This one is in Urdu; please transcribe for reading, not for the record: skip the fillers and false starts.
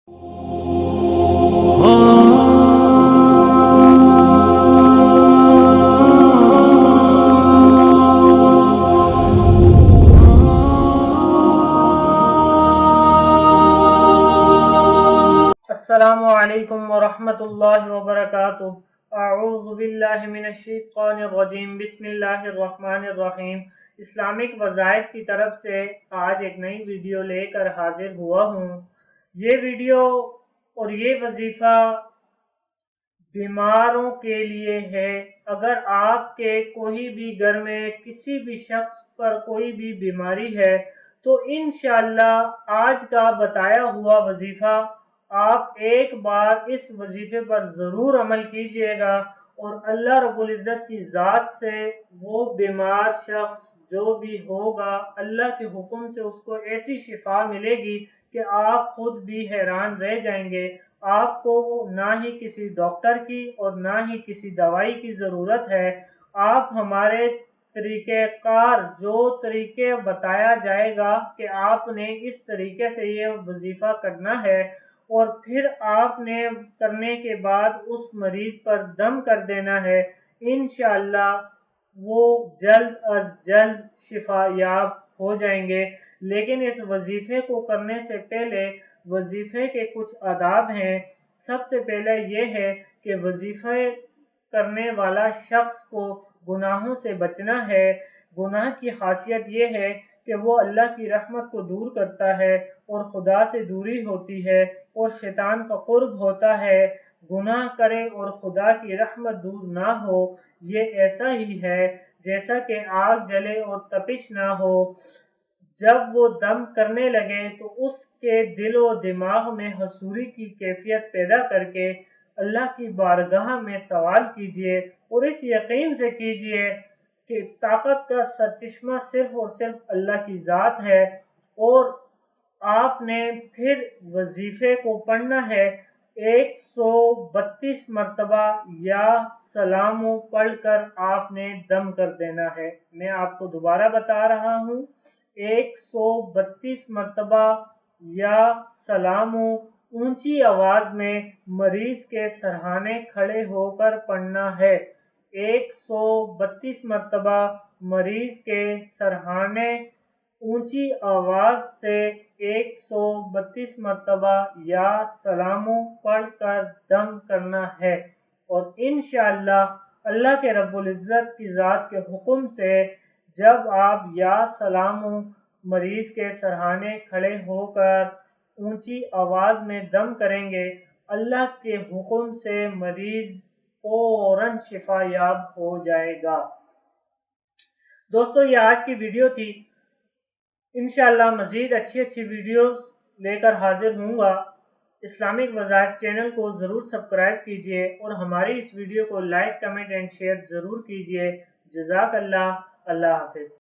السلام علیکم ورحمۃ اللہ وبرکاتہ۔ اعوذ باللہ من الشیطان الرجیم، بسم اللہ الرحمن الرحیم۔ اسلامک وظائف کی طرف سے آج ایک نئی ویڈیو لے کر حاضر ہوا ہوں۔ یہ ویڈیو اور یہ وظیفہ بیماروں کے لیے ہے۔ اگر آپ کے کوئی بھی گھر میں کسی بھی شخص پر کوئی بھی بیماری ہے تو انشاءاللہ آج کا بتایا ہوا وظیفہ آپ ایک بار اس وظیفے پر ضرور عمل کیجئے گا، اور اللہ رب العزت کی ذات سے وہ بیمار شخص جو بھی ہوگا اللہ کے حکم سے اس کو ایسی شفا ملے گی کہ آپ خود بھی حیران رہ جائیں گے۔ آپ کو نہ ہی کسی ڈاکٹر کی اور نہ ہی کسی دوائی کی ضرورت ہے۔ آپ ہمارے طریقہ کار، جو طریقے بتایا جائے گا کہ آپ نے اس طریقے سے یہ وظیفہ کرنا ہے، اور پھر آپ نے کرنے کے بعد اس مریض پر دم کر دینا ہے، انشاءاللہ وہ جلد از جلد شفا یاب ہو جائیں گے۔ لیکن اس وظیفے کو کرنے سے پہلے وظیفے کے کچھ آداب ہیں۔ سب سے پہلے یہ ہے کہ وظیفے کرنے والا شخص کو گناہوں سے بچنا ہے۔ گناہ کی خاصیت یہ ہے کہ وہ اللہ کی رحمت کو دور کرتا ہے اور خدا سے دوری ہوتی ہے اور شیطان کا قرب ہوتا ہے۔ گناہ کرے اور خدا کی رحمت دور نہ ہو، یہ ایسا ہی ہے جیسا کہ آگ جلے اور تپش نہ ہو۔ جب وہ دم کرنے لگے تو اس کے دل و دماغ میں حضوری کی کیفیت پیدا کر کے اللہ کی بارگاہ میں سوال کیجئے، اور اس یقین سے کیجئے کہ طاقت کا سرچشمہ صرف اور صرف اللہ کی ذات ہے۔ اور آپ نے پھر وظیفے کو پڑھنا ہے 132 مرتبہ یا سلاموں پڑھ کر آپ نے دم کر دینا ہے۔ میں آپ کو دوبارہ بتا رہا ہوں، 132 مرتبہ یا سلاموں اونچی آواز میں مریض کے سرہانے کھڑے ہو کر پڑھنا ہے۔ 132 مرتبہ مریض کے سرہانے اونچی آواز سے 132 مرتبہ یا سلاموں پڑھ کر دم کرنا ہے، اور انشاءاللہ اللہ کے رب العزت کی ذات کے حکم سے جب آپ یا سلاموں مریض کے سرہانے کھڑے ہو کر اونچی آواز میں دم کریں گے، اللہ کے حکم سے مریض فوراً شفا یاب ہو جائے گا۔ دوستو، یہ آج کی ویڈیو تھی۔ انشاءاللہ مزید اچھی ویڈیوز لے کر حاضر ہوں گا۔ اسلامک وظائف چینل کو ضرور سبسکرائب کیجئے اور ہماری اس ویڈیو کو لائک، کمنٹ اینڈ شیئر ضرور کیجئے۔ جزاک اللہ۔ اللہ حافظ۔